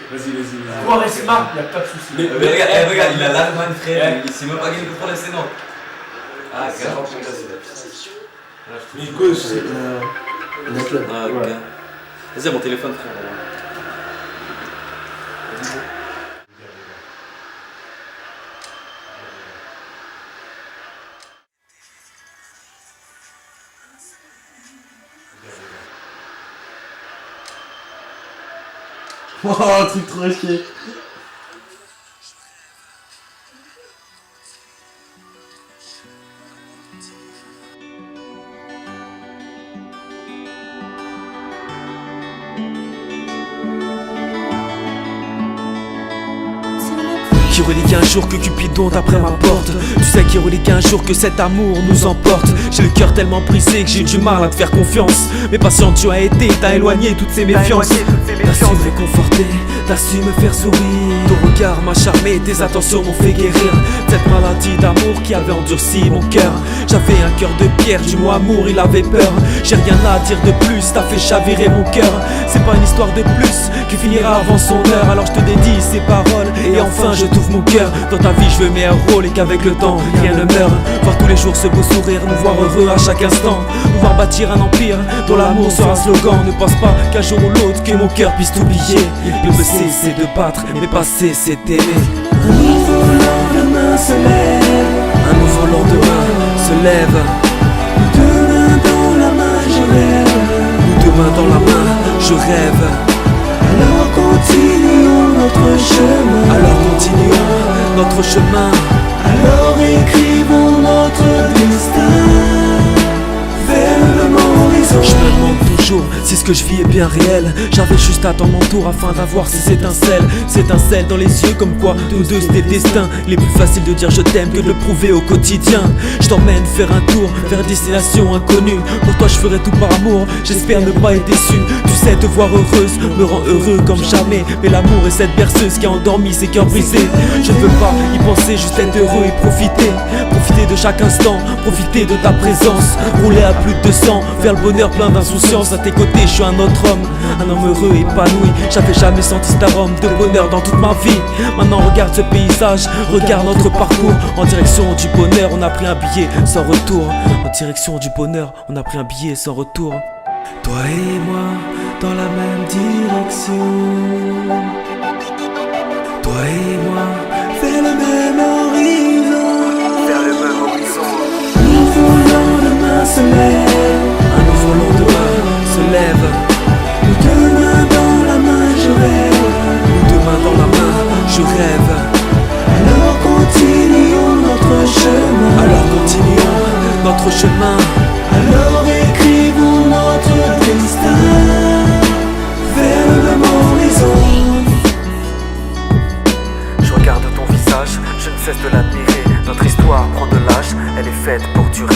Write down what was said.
Toi, reste smart, y'a pas de soucis. Mais regarde, il a l'Allemagne, frère. Il s'est même pas gagné le contrôle FC Nantes. Ah, c'est grave. Mais quoi, c'est Ah, ok. Vas-y, mon téléphone, frère. Oh, un truc trop risqué. Qui relie qu'un jour que Cupidon après ma porte. Tu sais qui relie qu'un jour que cet amour nous emporte. J'ai le cœur tellement brisé que j'ai du mal à te faire confiance. Mais patient tu as été, t'as éloigné toutes ces méfiances. T'as su me réconforter, t'as su me faire sourire. Ton regard m'a charmé, tes attentions m'ont fait guérir. Cette maladie d'amour qui avait endurci mon cœur. J'avais un cœur de pierre, du mot amour il avait peur. J'ai rien à dire de plus, t'as fait chavirer mon cœur. C'est pas une histoire de plus qui finira avant son heure. Alors je te dédie ces paroles et enfin je t'ouvre mon cœur. Dans ta vie je veux meilleur rôle et qu'avec le temps rien ne meurt. Voir tous les jours ce beau sourire, nous voir heureux à chaque instant. Pouvoir bâtir un empire dont l'amour sera un slogan. Ne pense pas qu'un jour ou l'autre que mon cœur puisse t'oublier. Il peut cesser de battre mais pas cesser d'aimer. Un nouveau lendemain se lève. Un nouveau lendemain se lève. Nous deux mains dans la main je rêve. Nous deux mains dans la main je rêve. Alors continuons notre chemin. Alors continuons notre chemin. Alors écrivons notre destin vers le monde horizon. Je me demande toujours si ce que je vis est bien réel. J'avais juste à attendre mon tour afin d'avoir ces étincelles. Ces étincelles dans les yeux comme quoi nous deux c'était le destin. Il est plus facile de dire je t'aime que de le prouver au quotidien. Je t'emmène faire un tour vers une destination inconnue. Pour toi je ferai tout par amour, j'espère ne pas être déçu. Tu sais te voir heureuse me rend heureux comme jamais. Mais l'amour est cette berceuse qui a endormi ses cœurs brisés. Je ne veux pas y penser, juste être heureux et profiter. Profiter de chaque instant, profiter de ta présence. Rouler à plus de 200, vers le bonheur plein d'insouciance. À tes côtés je suis un autre homme, un homme heureux épanoui. J'avais jamais senti cet arôme de bonheur dans toute ma vie. Maintenant regarde ce paysage, regarde notre parcours. En direction du bonheur on a pris un billet sans retour. En direction du bonheur on a pris un billet sans retour. Toi et moi dans la même direction. Toi et moi vers le même horizon. Vers le même horizon. Nouveau lendemain se lève. Un nouveau lendemain se lève. Nous deux mains dans la main je rêve. Nous deux mains dans la main je rêve. Alors continuons notre chemin. Alors continuons notre chemin. Alors écrivons notre destin vers le même horizon. Je regarde ton visage, je ne cesse de l'admirer. Notre histoire prend de l'âge, elle est faite pour durer.